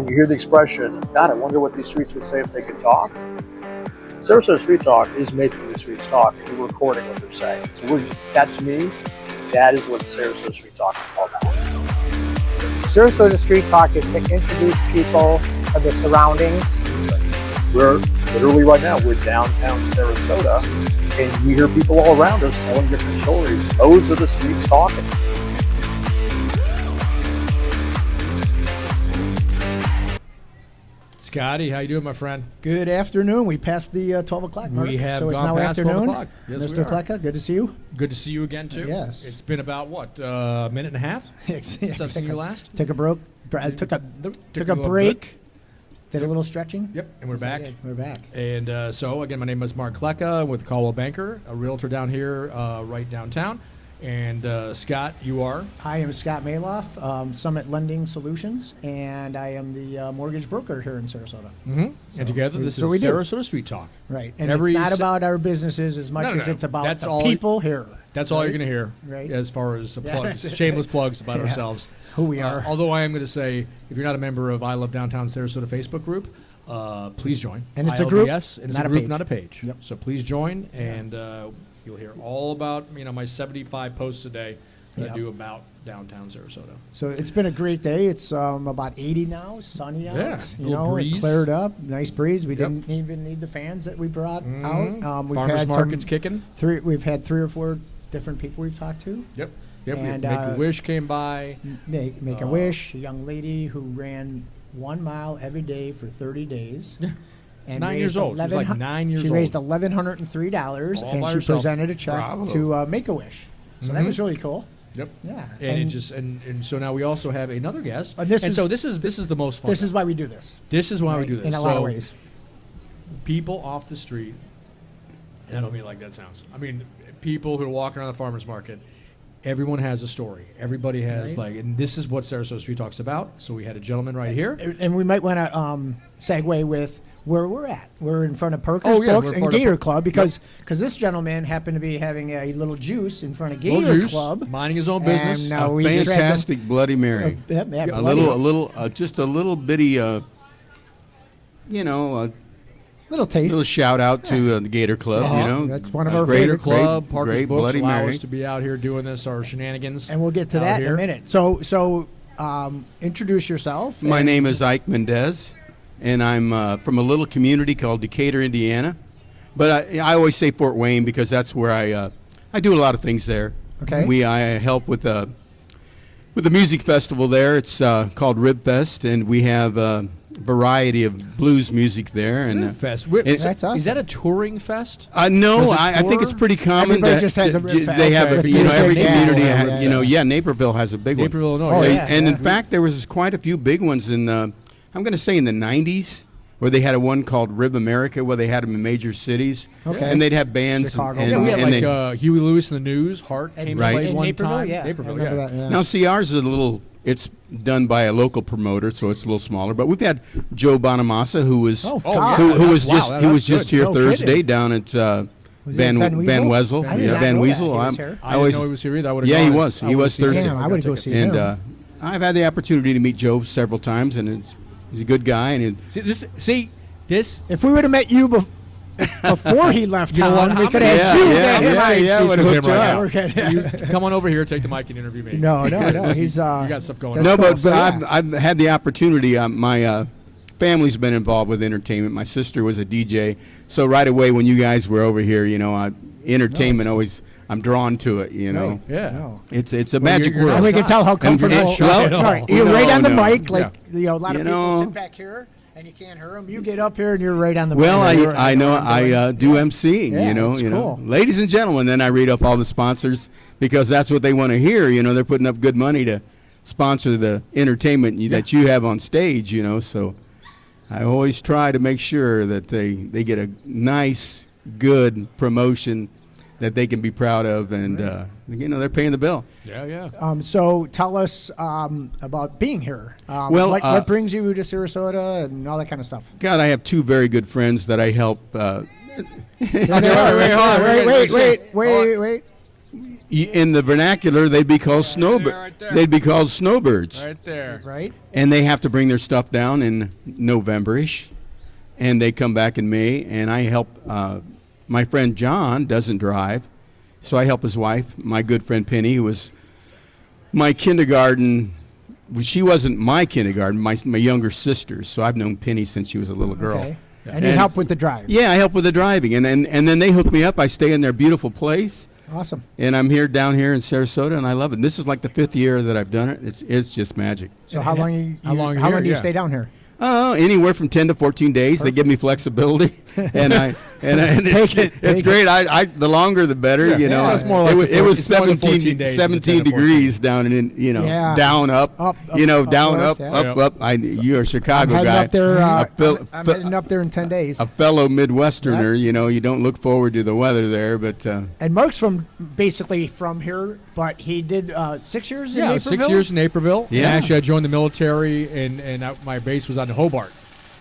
you hear the expression, God, I wonder what these streets would say if they could talk. Sarasota Street Talk is making the streets talk, and we're recording what they're saying. So that, to me, that is what Sarasota Street Talk is all about. Sarasota Street Talk is to introduce people of the surroundings. We're literally right now, we're downtown Sarasota, and we hear people all around us telling different stories. Those are the streets talking. Scotty, how you doing, my friend? Good afternoon. We passed the 12 o'clock mark. We have so it's gone now past afternoon. 12 o'clock. Yes, Mr. we are. Kleka, good to see you. Good to see you again, too. Yes. It's been about, what, a minute and a half since I've seen you last? Took a break. Took a little break. Did a little stretching. Yep, and we're back. We're back. And so, again, my name is Mark Kleka with Caldwell Banker, a realtor down here right downtown. And Scott, you are? I am Scott Maloff, Summit Lending Solutions, and I am the mortgage broker here in Sarasota. Mm-hmm. And together, this is Sarasota Street Talk. Right. And it's not about our businesses as much as it's about the people here. That's all you're going to hear, right? As far as plugs, shameless plugs about ourselves. Who we are. Although I am going to say, if you're not a member of I Love Downtown Sarasota Facebook group, please join. And it's a group, and it's a group, not a page. Yep. So please join, and you'll hear all about my 75 posts a day that I do about downtown Sarasota. So it's been a great day. It's about 80 now, sunny out. Yeah, breeze. It cleared up, nice breeze. We didn't even need the fans that we brought out. Farmers market's kicking. We've had 3 or 4 different people we've talked to. Yep. And Make-A-Wish came by. Make-A-Wish, a young lady who ran 1 mile every day for 30 days. Yeah. And 9 years old. She's like 9 years old. She raised $1,103, and she presented a check to Make-A-Wish. So that was really cool. Yep. Yeah. And so now we also have another guest. So this is the most fun. This is why we do this. This is why we do this. In a lot of ways. People off the street, and I don't mean like that sounds. I mean people who are walking around the farmers market. Everyone has a story. Everybody has and this is what Sarasota Street Talk's about. So we had a gentleman right here. And we might want to segue with where we're at. We're in front of Perkins Books and Gator Club because this gentleman happened to be having a little juice in front of Gator Club, minding his own business. And, a fantastic Bloody Mary. Just a little bitty, little taste. Little shout out to the Gator Club. That's one of our Gator favorites. Club. Parker's great Books Bloody allow Mary. us to be out here doing this, our shenanigans. And we'll get to that in a minute. So introduce yourself. My name is Ike Mendez, and I'm from a little community called Decatur, Indiana. But I always say Fort Wayne because that's where I do a lot of things there. Okay. I help with the music festival there. It's called Rib Fest, and we have variety of blues music there. And Fest. That's awesome. Is that a touring fest? No, I think it's pretty common. Everybody just has a Rib Fest. They have, every community, Naperville has a big one. Naperville, Illinois. In fact, there was quite a few big ones in I'm going to say in the 90s, where they had a one called Rib America, where they had them in major cities. Okay. And they'd have bands. Chicago. We had Huey Lewis and the News. Hart came and played one Naperville, time. yeah. Naperville, That, Now, see, ours is a little. It's done by a local promoter, so it's a little smaller. But we've had Joe Bonamassa, who was just here Thursday down at Van Wezel. Van Wezel. I didn't know he was here either. I would have he gone. was. He was Thursday. Damn, I would go see him. And I've had the opportunity to meet Joe several times, and he's a good guy. And This. If we would have met you before he left town, we could have you. Come on over here, take the mic, and interview me. No. He's you got stuff going on. No, but I've had the opportunity. My family's been involved with entertainment. My sister was a DJ, so right away when you guys were over here, entertainment always. I'm drawn to it, Right. Yeah. No. It's a magic world. And we can tell how comfortable. You're right on the mic. Like a lot of people sit back here. And you can't hear them. You get up here and you're right on the. Well, I know I do emceeing. Cool. Ladies and gentlemen. Then I read up all the sponsors because that's what they want to hear. They're putting up good money to sponsor the entertainment that you have on stage. So I always try to make sure that they get a nice, good promotion that they can be proud of, and they're paying the bill. Yeah. So tell us about being here. What brings you to Sarasota and all that kind of stuff? God, I have 2 very good friends that I help. Wait. In the vernacular, they'd be called They'd be called snowbirds. Right there. Right. And they have to bring their stuff down in November-ish, and they come back in May. And I help. My friend John doesn't drive, so I help his wife. My good friend Penny, who was my kindergarten. She wasn't my kindergarten. My younger sister. So I've known Penny since she was a little girl. Okay. And you help with the drive. Yeah, I help with the driving, and then they hook me up. I stay in their beautiful place. Awesome. And I'm down here in Sarasota, and I love it. And this is like the 5th year that I've done it. It's just magic. So how long do you stay down here? Anywhere from 10 to 14 days. Perfect. They give me flexibility, and it's great. I the longer the better. You know, it's more like it was 17 degrees down in down up, down up. You're a Chicago I'm guy. Up there, I'm heading up there in 10 days. A fellow Midwesterner, you don't look forward to the weather there, but and Mark's basically from here, but he did 6 years in Naperville? 6 years in Naperville. Yeah. And actually, I joined the military, and my base was on Hobart.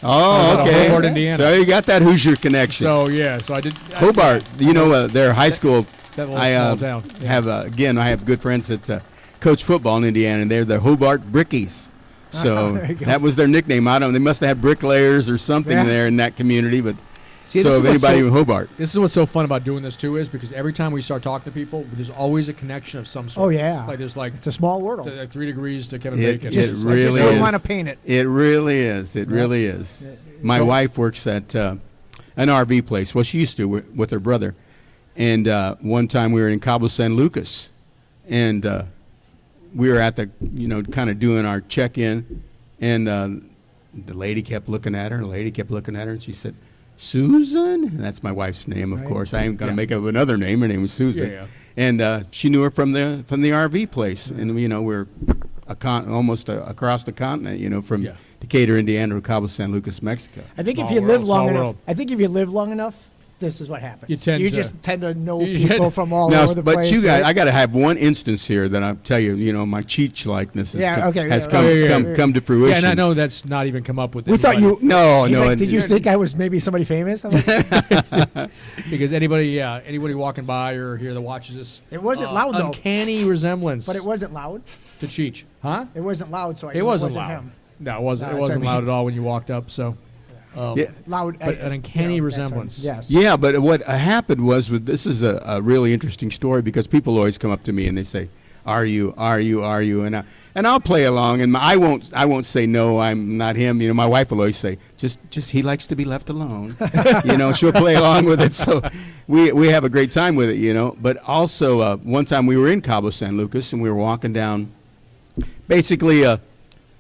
Oh, okay. Hobart, Indiana. So you got that Hoosier connection. So I did. Hobart, their high school. That little small town. Yeah. I have good friends that coach football in Indiana, and they're the Hobart Brickies. So that was their nickname. They must have had bricklayers or something there in that community, but. See, so if anybody in Hobart. This is what's so fun about doing this too, is because every time we start talking to people, there's always a connection of some sort. Oh yeah, like there's it's a small world. Like 3 degrees to Kevin Bacon. It really just is. don't want to paint it. It really is. It really is. My wife works at an RV place. Well, she used to with her brother, and one time we were in Cabo San Lucas, and we were at the kind of doing our check-in, and the lady kept looking at her. And she said, Susan? And that's my wife's name, of course. I ain't going to make up another name. Her name was Susan. Yeah. And she knew her from the RV place. And, we're almost across the continent, from Decatur, Indiana to Cabo San Lucas, Mexico. I think if you live long enough, this is what happens. You just tend to know people from all over the place. But I got to have one instance here that I'll tell you. My Cheech likeness has come to fruition. Yeah, and I know that's not even come up with. We thought you. No. Did you think I was maybe somebody famous? Because anybody walking by or here that watches this, it wasn't loud though. Uncanny resemblance. But it wasn't loud. To Cheech, huh? It wasn't loud, so it wasn't loud. Him. No, it wasn't. It wasn't loud at all when you walked up. So. Loud, but an uncanny resemblance. Yes. Yeah, but what happened was this is a really interesting story because people always come up to me and they say, "Are you?" And I'll play along, and I won't say no. I'm not him. My wife will always say, "Just he likes to be left alone." She'll play along with it. So we have a great time with it. But also one time we were in Cabo San Lucas and we were walking down, basically a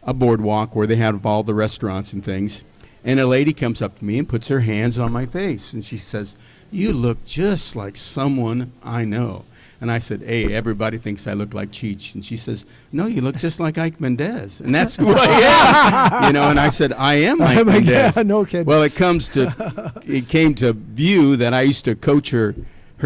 boardwalk where they have all the restaurants and things. And a lady comes up to me and puts her hands on my face. And she says, "You look just like someone I know." And I said, "Hey, everybody thinks I look like Cheech." And she says, "No, you look just like Ike Mendez." And that's who I am. And I said, "I am Ike Mendez." No kidding. Well, it came to view that I used to coach her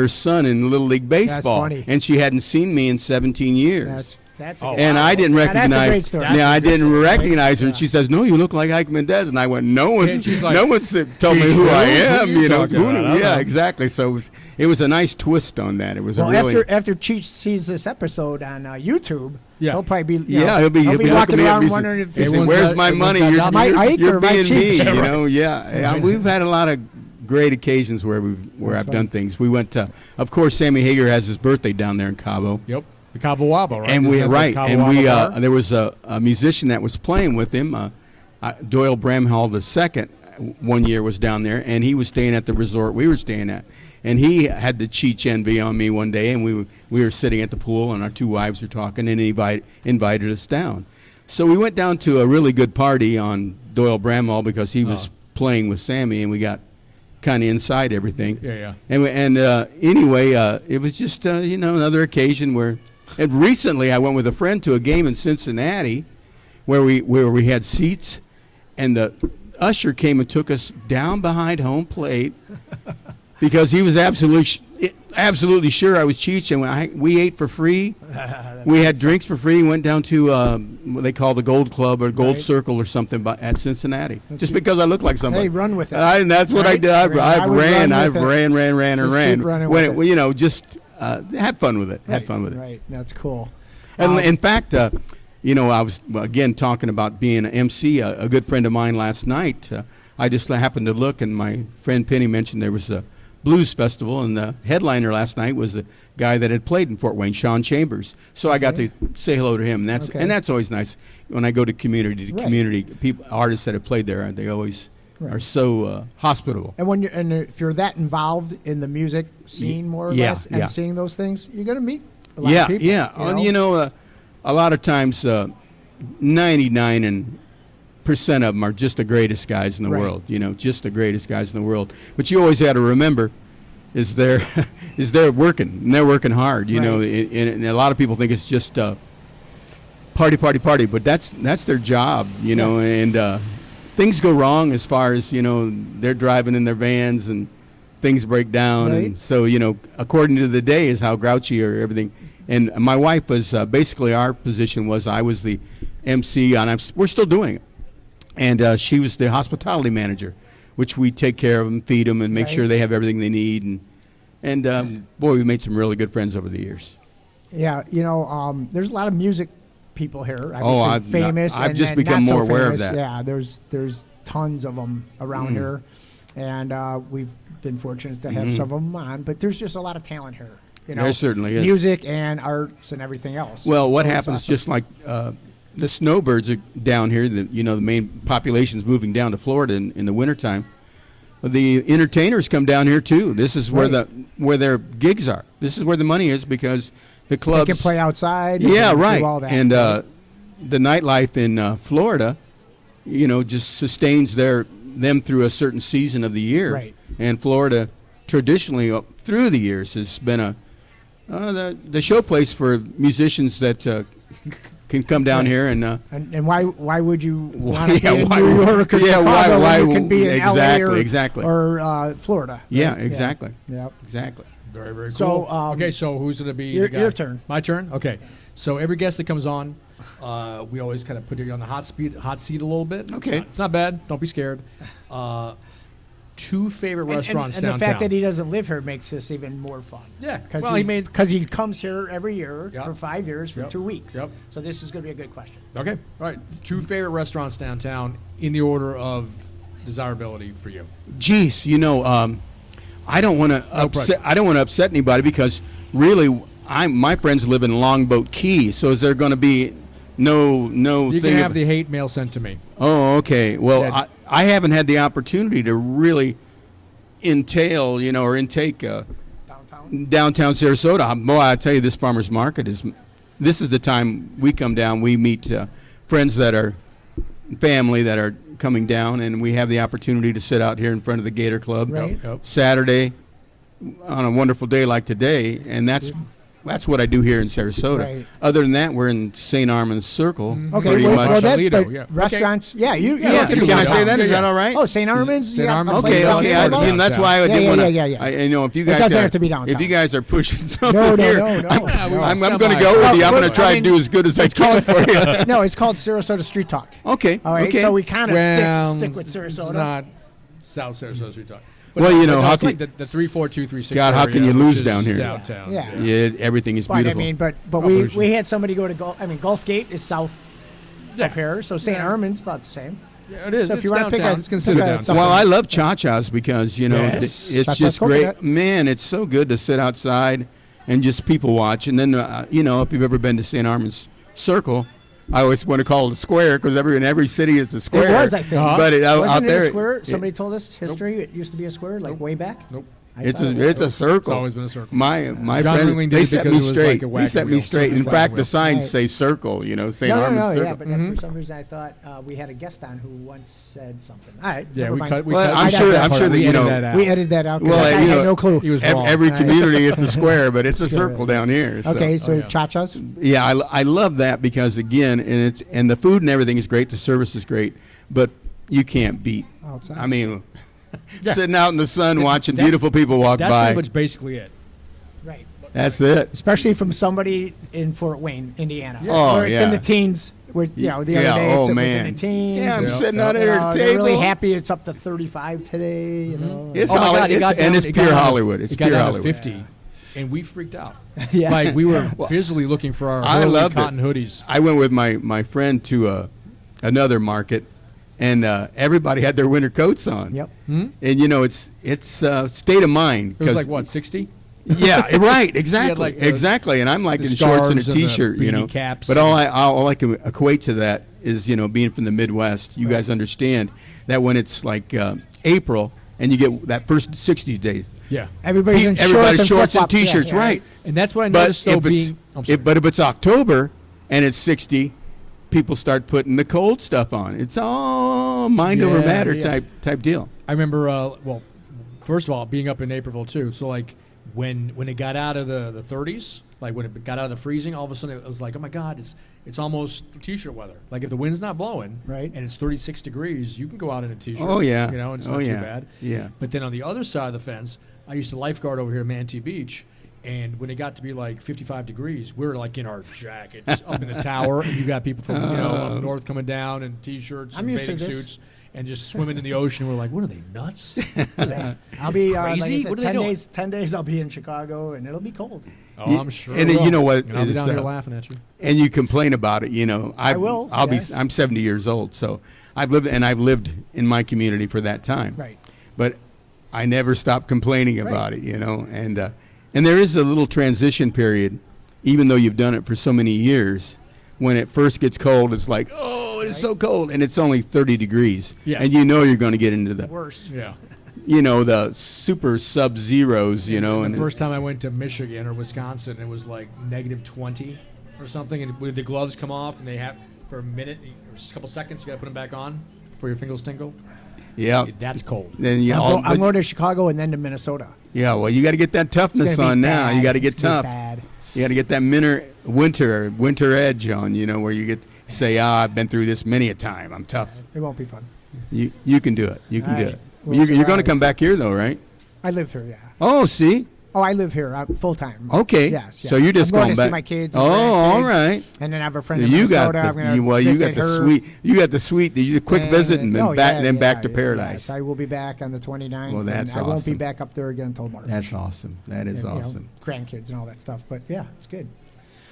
son in Little League Baseball. That's funny. And she hadn't seen me in 17 years. I didn't recognize. That's a great story. I didn't recognize her. And she says, "No, you look like Ike Mendez." And I went, "No one told me who I am." Yeah, exactly. So it was a nice twist on that. It was after Cheech sees this episode on YouTube. Yeah. He'll probably be. He'll be walking around wondering if he's where's my money? You're being me. Yeah. We've had a lot of great occasions where I've done things. We went to, of course, Sammy Hagar has his birthday down there in Cabo. Yep. The Cabo Wabo, right? And there was a musician that was playing with him. Doyle Bramhall II one year was down there, and he was staying at the resort we were staying at. And he had the Cheech envy on me one day, and we were sitting at the pool, and our two wives were talking, and he invited us down. So we went down to a really good party on Doyle Bramhall because he was playing with Sammy, and we got kind of inside everything. Yeah. And anyway, it was just another occasion where. And recently, I went with a friend to a game in Cincinnati, where we had seats, and the usher came and took us down behind home plate because he was absolutely sure I was Cheech, and we ate for free. We had drinks for free. Went down to what they call the Gold Club or Gold Circle or something at Cincinnati, just because I look like somebody. Hey, run with it. And that's what I did. I ran. have fun with it. Have fun with it. Right. That's cool. And in fact, you know, I was again talking about being an MC. A good friend of mine last night. I just happened to look, and my friend Penny mentioned there was a blues festival, and the headliner last night was a guy that had played in Fort Wayne, Sean Chambers. So I got to say hello to him, and that's always nice when I go to community people, artists that have played there. They always are so hospitable. And if you're that involved in the music scene more or less, and seeing those things, you're going to meet a lot of people. Yeah. You know, a lot of times, 99% of them are just the greatest guys in the world. You know, just the greatest guys in the world. But you always got to remember, is they're working, and they're working hard. You know, and a lot of people think it's just party, but that's their job. You know, and things go wrong as far as, you know, they're driving in their vans and things break down, and so, you know, according to the day is how grouchy or everything. And my wife was basically, our position was, I was the MC, and we're still doing it. And she was the hospitality manager, which we take care of them, feed them, and make sure they have everything they need. And boy, we made some really good friends over the years. Yeah, you know, there's a lot of music people here. I've just become more aware of that. Yeah, there's tons of them around here, and we've been fortunate to have some of them on. But there's just a lot of talent here. You know, there certainly is. Music and arts and everything else. Well, what happens, just like the snowbirds are down here, you know, the main population is moving down to Florida in the wintertime. The entertainers come down here too. This is where their gigs are. This is where the money is, because the clubs they can play outside. Yeah, right. Do all that. And the nightlife in Florida, you know, just sustains them through a certain season of the year. Right. And Florida, traditionally through the years, has been the show place for musicians that can come down here and why would you want to be in New York or Chicago why when you can be in exactly or Florida? Right? Yeah, exactly. Yep. Exactly. Very, very cool. So, so who's going to be your the guy? your turn. My turn? Okay. So every guest that comes on, we always kind of put you on the hot seat a little bit. Okay. It's not bad. Don't be scared. 2 favorite restaurants and downtown. the fact that he doesn't live here makes this even more fun. Yeah. Because he comes here every year for 5 years for 2 weeks. Yep. So this is going to be a good question. Okay. All right. 2 favorite restaurants downtown in the order of desirability for you. Geez, you know, I don't want to upset anybody, because really, my friends live in Longboat Key. So is there going to be no You thing can have the hate mail sent to me. Oh, okay. Well, I haven't had the opportunity to really intake downtown Sarasota. Boy, I tell you, this farmers market this is the time we come down. We meet friends that are family that are coming down, and we have the opportunity to sit out here in front of the Gator Club Saturday on a wonderful day like today, and that's what I do here in Sarasota. Right. Other than that, we're in St. Armand's Circle. Okay, pretty much. Restaurants, Can I say that? Is that all right? Oh, St. Armand's? St. Armand's. Okay. That's why I didn't want to. Yeah. You know, if you guys doesn't have to be downtown. If you guys are pushing something here, I'm going to go with you. I'm going to try and do as good as I can for you. No, it's called Sarasota Street Talk. Okay. All right. Okay. So we kind of stick with Sarasota. It's not South Sarasota Street Talk. But well, you know, how can the 34236? God, how can you lose down here? Downtown. Yeah, everything is beautiful. But I mean, but we had somebody go to Gulf Gate is south of here, so St. Armand's about the same. Yeah, it is. So if you want to pick it's considered downtown. Well, I love Cha-Cha's because, you know, it's just great. Man, it's so good to sit outside and just people watch. And then, you know, if you've ever been to St. Armand's Circle, I always want to call it a square because in every city is a square. It was, I think. But out there, a square? Somebody told us history. It used to be a square, like way back. Nope. It's a circle. It's always been a circle. My friend, they set me straight. He set me straight. In fact, the signs say circle. You know, St. Armand's Circle. Yeah, but then for some reason I thought we had a guest on who once said something. All right. Yeah, we cut. I'm sure that you know we edited that out. Well, I had no clue. He was wrong. Every community it's a square, but it's a circle down here. Okay, so Cha-Cha's. Yeah, I love that because again, and the food and everything is great. The service is great, but you can't beat outside. I mean. Sitting out in the sun watching beautiful people walk by. That's pretty much basically it. Right. That's it. Especially from somebody in Fort Wayne, Indiana. Yeah. Oh, where it's in the teens. Where, you know, the other day it's in the teens. Yeah, I'm sitting out here at the table. Really happy it's up to 35 today. You know. It's Hollywood. And it's pure Hollywood. It's pure Hollywood. 50. and we freaked out. Yeah. Like we were busily looking for our Hurley cotton hoodies. I went with my friend to another market, and everybody had their winter coats on. Yep. And it's state of mind. It was like what, 60? Yeah, right, exactly, like exactly. And I'm like the in shorts and a scarves and the t-shirt, beanie caps. But all I can equate to that is, being from the Midwest, you guys understand that when it's like April and you get that first 60 days, Yeah. Everybody's in everybody's shorts and flip-flops. t-shirts, Yeah. right? And that's what I But noticed, though, but if it's October and it's 60, people start putting the cold stuff on. It's all mind over matter type deal. I remember, well, first of all, being up in Naperville, too. So, like, when it got out of the 30s, like when it got out of the freezing, all of a sudden it was like, oh, my God, it's almost T-shirt weather. Like, if the wind's not blowing right, and it's 36 degrees, you can go out in a T-shirt. Oh, yeah. And it's not too bad. Yeah. But then on the other side of the fence, I used to lifeguard over here at Manatee Beach. And when it got to be like 55 degrees, we were like in our jackets up in the tower, and you got people from up north coming down in T-shirts and bathing suits and just swimming in the ocean. We're like, what are they, nuts? I'll be crazy. Like I said, What are they doing? 10 days. I'll be in Chicago, and it'll be cold. Oh, I'm sure. And it you know what? And I'll be down here laughing at you. And you complain about it. I will. I'm 70 years old, so I've lived in my community for that time. Right. But I never stop complaining about it. And there is a little transition period, even though you've done it for so many years. When it first gets cold, it's like, oh, it's so cold, and it's only 30 degrees. Yeah. And you're going to get into the Worse. Yeah. the super sub-zeros, And the first time I went to Michigan or Wisconsin, it was like negative 20 or something, and with the gloves come off, and they have for a minute or just a couple seconds, you got to put them back on before your fingers tingle. Yeah. That's cold. Then I'm going to Chicago and then to Minnesota. Yeah, well, you got to get that toughness on now. You got to get tough. You got to get that winter edge on, where you get to say, I've been through this many a time. I'm tough. It won't be fun. You can do it. You can do it. We'll You're going to come back here, though, right? I live here, yeah. Oh, see? Oh, I live here full time. Okay. Yes. So you're just I'm going going to back. see my kids. Oh, all right. And then I have a friend So in Minnesota. you got the sweet. You got the sweet. You quick visit and then back to paradise. Yes, I will be back on the 29th. Well, that's I won't be awesome. back up there again until March. That's awesome. That is awesome. Grandkids and all that stuff. But yeah, it's good.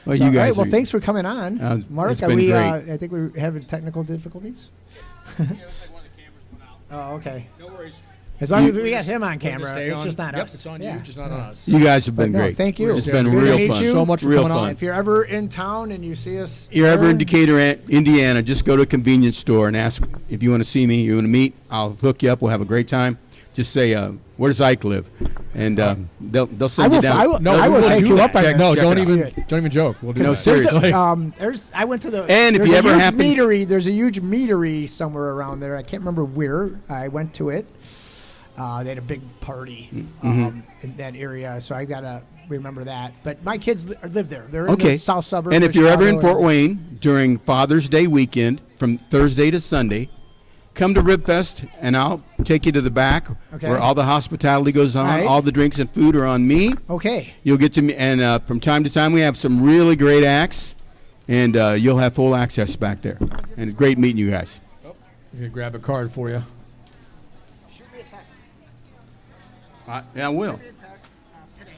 Well, So, you all guys. right, well, thanks for coming on, Mark. It's been great. I think we're having technical difficulties. Yeah, it looks like one of the cameras went out. Oh, okay. No worries. As long as we got him on camera, Stay it's on. just not Yep, us. it's on Yeah. you, just not on us. You guys have been No, great. thank you. It's been Good to real meet fun. you. So much for real coming on. fun. If you're ever in town and you see us, You're ever in there, Decatur, Indiana, just go to a convenience store and ask if you want to see me, you want to meet. I'll hook you up. We'll have a great time. Just say, where does Ike live? And they'll send you down. I will take you up on this. No, Check don't it out. even joke. We'll do No, that. seriously. I went to the And if there's you a ever huge happen- meadery, there's a huge meadery somewhere around there. I can't remember where. I went to it. They had a big party in that area, so I gotta remember that. But my kids live there. They're in the south suburbs. And if of you're ever in Chicago Fort Wayne during Father's Day weekend, from Thursday to Sunday, come to Ribfest, and I'll take you to the back where all the hospitality goes on. Right. All the drinks and food are on me. Okay. You'll get to me, and from time to time we have some really great acts, and you'll have full access back there. And it's great meeting you guys. I'm going to grab a card for you. Shoot me a text. Yeah, I will. Shoot me a text today,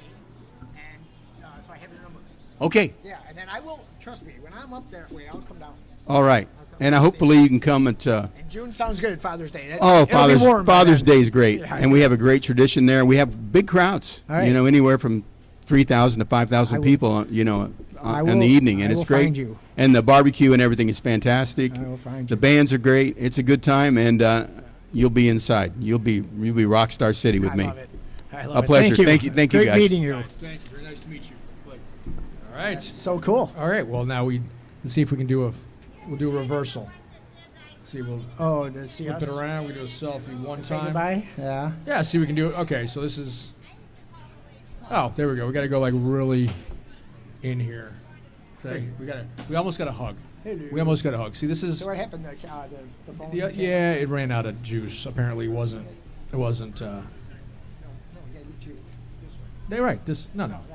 and so I have your number. Okay. Yeah, and then I will, trust me, when I'm up that way, I'll come down. All right. And hopefully you can come at. And June sounds good, Father's Day. Oh, It'll be warm by Father's then. Day is great, Yeah. and we have a great tradition there. We have big crowds. All right. Anywhere from 3,000 to 5,000 I will- people. In the evening, and I it's will great. find you. And the barbecue and everything is fantastic. I will find The you. bands are great. It's a good time, and you'll be inside. You'll be Rockstar City with I me. love it. I love A it. pleasure. Thank you. Thank you, Great guys. meeting you. Nice. Thank you. Very nice to meet you. All right. So cool. All right. Well, now let's see if we can we'll do a reversal. See, we'll Oh, to see flip us? it around. We do a selfie one Say time. goodbye? Yeah. Yeah. See, we can do it. Okay. So this is. Oh, there we go. We got to go like really in here. Okay. We almost got a hug. Hello. We almost got a hug. See, this is. So what happened? The phone? Yeah, it ran out of juice. Apparently, it wasn't. It wasn't. No, we gotta get you this way. They're right.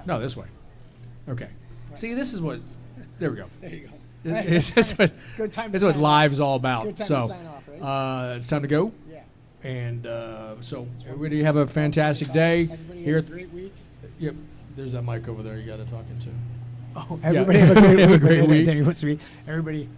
No, this way. Okay. See, this is what. There we go. There you go. That's what. Good time to That's what sign live is all about. Good time So, to sign off, right? it's time to go. Yeah. And so everybody have a fantastic day Everybody here. have a great week. Yep. There's that mic over there you got to talk into. Oh, everybody have a great Have a week. great week. Then he wants to be, everybody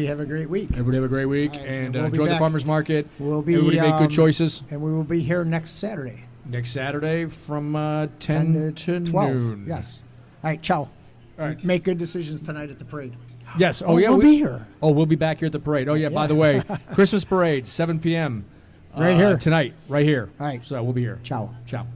have a great week. Everybody have a great week, All right, and we'll be enjoy the back. farmers market. We'll Everybody make good choices. And we will be here next Saturday. Next Saturday from 10 to 12. noon. Yes. All right, ciao. All right. Make good decisions tonight at the parade. Yes. Oh, yeah. we'll be here. Oh, we'll be back here at the parade. Oh, yeah. By Yeah. the way, Christmas parade, 7 p.m. Right here. Tonight, right here. All right. So we'll be here. Ciao. Ciao.